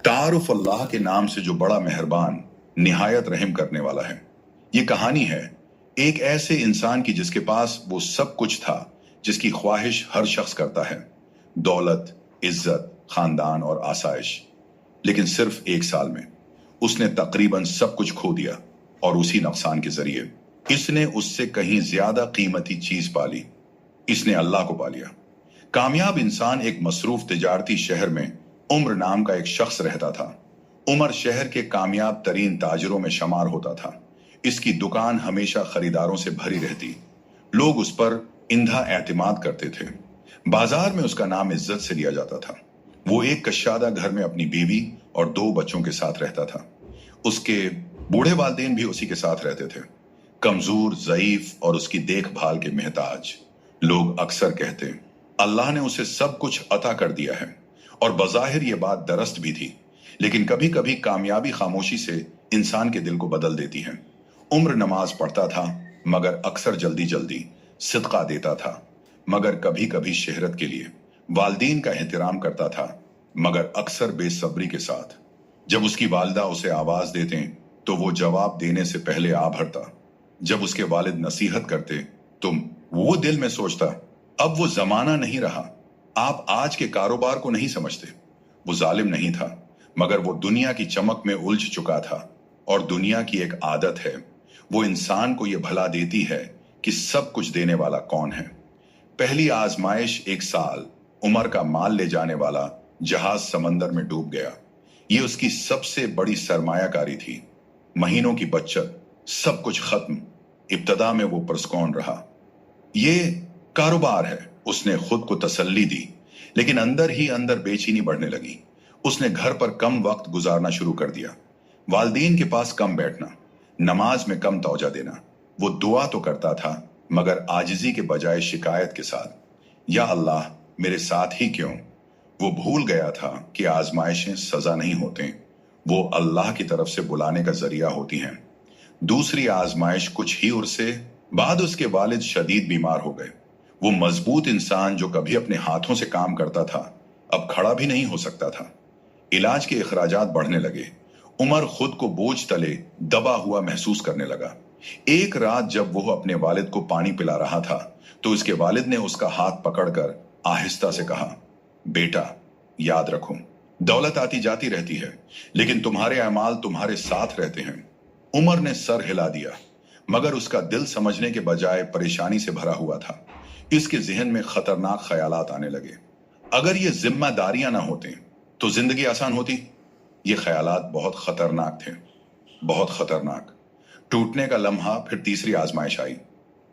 तारुफ अल्लाह के नाम से जो बड़ा मेहरबान निहायत रहम करने वाला है। ये कहानी है एक ऐसे इंसान की जिसके पास वो सब कुछ था जिसकी ख्वाहिश हर शख्स करता है, दौलत, इज्जत, खानदान और आसाइश। लेकिन सिर्फ एक साल में उसने तकरीबन सब कुछ खो दिया और उसी नुकसान के जरिए इसने उससे कहीं ज्यादा कीमती चीज पाली। इसने अल्लाह को पा लिया। कामयाब इंसान एक मसरूफ तिजारती शहर में उम्र नाम का एक शख्स रहता था। उमर शहर के कामयाब तरीन ताजरों में शुमार होता था। इसकी दुकान हमेशा खरीदारों से भरी रहती। लोग उस पर इंधा एतमाद करते थे। बाजार में उसका नाम इज्जत से लिया जाता था। वो एक कशादा घर में अपनी बीवी और 2 बच्चों के साथ रहता था। उसके बूढ़े वालिदैन भी उसी के साथ रहते थे, कमजोर, ज़ईफ और उसकी देखभाल के मोहताज। लोग अक्सर कहते अल्लाह ने उसे सब कुछ अता कर दिया है, और बज़ाहिर ये बात दरस्त भी थी। लेकिन कभी कभी कामयाबी खामोशी से इंसान के दिल को बदल देती है। उम्र नमाज पढ़ता था, मगर अक्सर जल्दी जल्दी सिदका देता था, मगर कभी कभी शहरत के लिए वालदीन का एहतराम करता था, मगर अक्सर बेसब्री के साथ। जब उसकी वालदा उसे आवाज देते तो वो जवाब देने से पहले आ भरता। जब उसके वालिद नसीहत करते तो वो दिल में सोचता, अब वो जमाना नहीं रहा, आप आज के कारोबार को नहीं समझते। वो जालिम नहीं था, मगर वो दुनिया की चमक में उलझ चुका था। और दुनिया की एक आदत है, वो इंसान को यह भला देती है कि सब कुछ देने वाला कौन है। पहली आजमाइश एक साल उमर का माल ले जाने वाला जहाज समंदर में डूब गया। ये उसकी सबसे बड़ी सरमायाकारी थी। महीनों की बचत, सब कुछ खत्म। इब्तदा में वो पुरस्कौन रहा, ये कारोबार है, उसने खुद को तसल्ली दी। लेकिन अंदर ही अंदर बेचैनी बढ़ने लगी। उसने घर पर कम वक्त गुजारना शुरू कर दिया, वालदीन के पास कम बैठना, नमाज में कम तवज्जो देना। वो दुआ तो करता था, मगर आजिजी के बजाय शिकायत के साथ, या अल्लाह मेरे साथ ही क्यों। वो भूल गया था कि आजमाइशें सजा नहीं होते, वो अल्लाह की तरफ से बुलाने का जरिया होती हैं। दूसरी आजमाइश कुछ ही उर्से बाद उसके वालिद शदीद बीमार हो गए। वो मजबूत इंसान जो कभी अपने हाथों से काम करता था, अब खड़ा भी नहीं हो सकता था। इलाज के अखराजात बढ़ने लगे। उमर खुद को बोझ तले दबा हुआ महसूस करने लगा। एक रात जब वो अपने वालिद को पानी पिला रहा था, तो उसके वालिद ने उसका हाथ पकड़कर आहिस्ता से कहा, बेटा याद रखो, दौलत आती जाती रहती है, लेकिन तुम्हारे अमाल तुम्हारे साथ रहते हैं। उमर ने सर हिला दिया, मगर उसका दिल समझने के बजाय परेशानी से भरा हुआ था। इसके जहन में खतरनाक ख्यालात आने लगे। अगर ये जिम्मेदारियां ना होती तो जिंदगी आसान होती। ये ख्यालात बहुत खतरनाक थे, बहुत खतरनाक। टूटने का लम्हा फिर तीसरी आजमाइश आई।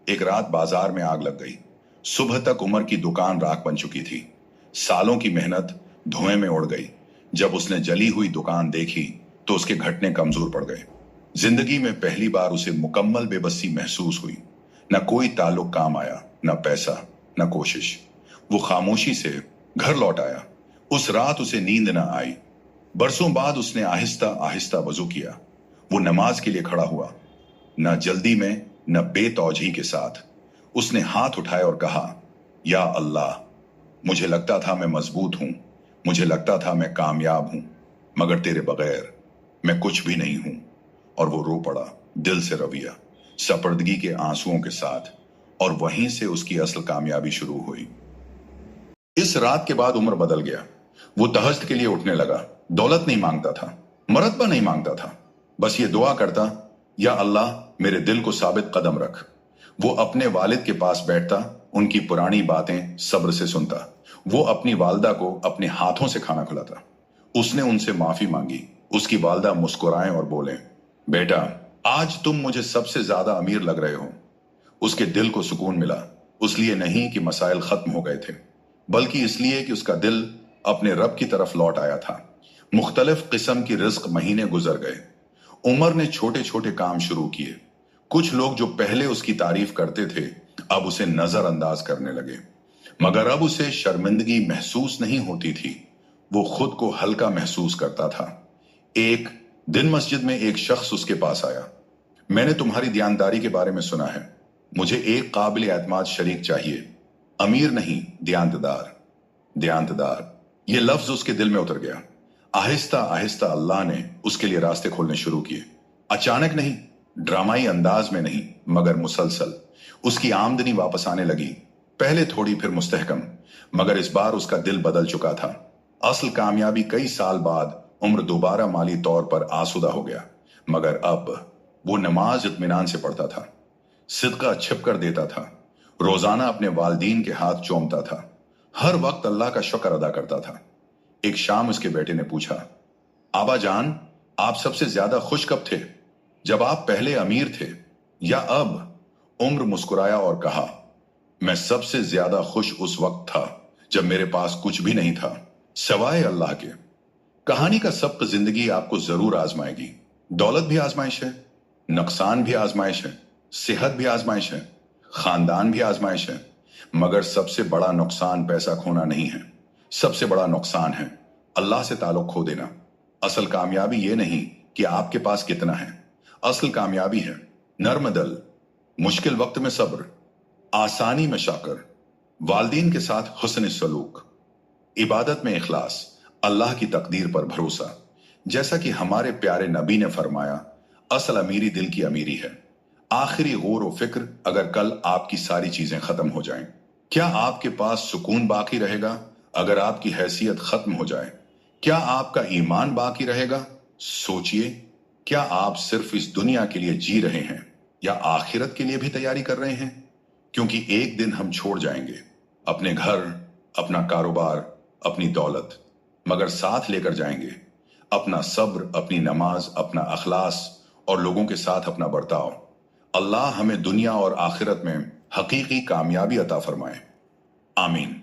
एक रात बाजार में आग लग गई। सुबह तक उमर की दुकान राख बन चुकी थी। सालों की मेहनत धुएं में उड़ गई। जब उसने जली हुई दुकान देखी तो उसके घटने कमजोर पड़ गए। जिंदगी में पहली बार उसे मुकम्मल बेबसी महसूस हुई। न कोई ताल्लुक काम आया, न पैसा, न कोशिश। वो खामोशी से घर लौट आया। उस रात उसे नींद न आई। बरसों बाद उसने आहिस्ता आहिस्ता वजू किया। वो नमाज के लिए खड़ा हुआ, न जल्दी में न बेतौजही के साथ। उसने हाथ उठाए और कहा, या अल्लाह, मुझे लगता था मैं मजबूत हूं, मुझे लगता था मैं कामयाब हूं, मगर तेरे बगैर मैं कुछ भी नहीं हूं। और वो रो पड़ा, दिल से रविया, सपर्दगी के आंसुओं के साथ। और वहीं से उसकी असल कामयाबी शुरू हुई। इस रात के बाद उमर बदल गया। वो तहज्जुद के लिए उठने लगा। दौलत नहीं मांगता था, मरतबा नहीं मांगता था, बस ये दुआ करता, या अल्लाह मेरे दिल को साबित कदम रख। वो अपने वालिद के पास बैठता, उनकी पुरानी बातें सब्र से सुनता। वो अपनी वालदा को अपने हाथों से खाना खिलाता। उसने उनसे माफी मांगी। उसकी वालदा मुस्कुराएं और बोले, बेटा आज तुम मुझे सबसे ज्यादा अमीर लग रहे हो। उसके दिल को सुकून मिला, उसलिए नहीं कि मसाइल खत्म हो गए थे, बल्कि इसलिए कि उसका दिल अपने रब की तरफ लौट आया था। मुख्तलिफ किस्म की रिज्क महीने गुजर गए। उमर ने छोटे छोटे काम शुरू किए। कुछ लोग जो पहले उसकी तारीफ करते थे, अब उसे नजरअंदाज करने लगे, मगर अब उसे शर्मिंदगी महसूस नहीं होती थी। वो खुद को हल्का महसूस करता था। एक दिन मस्जिद में एक शख्स उसके पास आया। मैंने तुम्हारी दयानदारी के बारे में सुना है, मुझे एक काबिल एतमाद शरीक चाहिए, अमीर नहीं, दयानतदार। दयानतदार, ये लफ्ज उसके दिल में उतर गया। आहिस्ता आहिस्ता अल्लाह ने उसके लिए रास्ते खोलने शुरू किए। अचानक नहीं, ड्रामाई अंदाज में नहीं, मगर मुसलसल उसकी आमदनी वापस आने लगी। पहले थोड़ी, फिर मुस्तहकम, मगर इस बार उसका दिल बदल चुका था। असल कामयाबी कई साल बाद उम्र दोबारा माली तौर पर आसूदा हो गया, मगर अब वो नमाज इत्मीनान से पढ़ता था, सिदका छिप कर देता था, रोजाना अपने वालदीन के हाथ चूमता था, हर वक्त अल्लाह का शुक्र अदा करता था। एक शाम उसके बेटे ने पूछा, आबा जान, आप सबसे ज्यादा खुश कब थे, जब आप पहले अमीर थे या अब? उम्र मुस्कुराया और कहा, मैं सबसे ज्यादा खुश उस वक्त था जब मेरे पास कुछ भी नहीं था सवाए अल्लाह के। कहानी का सबक जिंदगी आपको जरूर आजमाएगी। दौलत भी आजमाइश है, नुकसान भी आजमाइश है, सेहत भी आजमाइश है, खानदान भी आजमाइश है, मगर सबसे बड़ा नुकसान पैसा खोना नहीं है। सबसे बड़ा नुकसान है अल्लाह से ताल्लुक खो देना। असल कामयाबी ये नहीं कि आपके पास कितना है, असल कामयाबी है नर्म दिल, मुश्किल वक्त में सब्र, आसानी में शाकर, वालदीन के साथ हुस्न सलूक, इबादत में इखलास, अल्लाह की तकदीर पर भरोसा। जैसा कि हमारे प्यारे नबी ने फरमाया, असल अमीरी दिल की अमीरी है। आखिरी गौर व फिक्र, अगर कल आपकी सारी चीजें खत्म हो जाएं, क्या आपके पास सुकून बाकी रहेगा? अगर आपकी हैसियत खत्म हो जाए, क्या आपका ईमान बाकी रहेगा? सोचिए, क्या आप सिर्फ इस दुनिया के लिए जी रहे हैं या आखिरत के लिए भी तैयारी कर रहे हैं? क्योंकि एक दिन हम छोड़ जाएंगे अपने घर, अपना कारोबार, अपनी दौलत, मगर साथ लेकर जाएंगे अपना सब्र, अपनी नमाज, अपना अखलास और लोगों के साथ अपना बर्ताव। अल्लाह हमें दुनिया और आखिरत में हकीकी कामयाबी अता फरमाए। आमीन।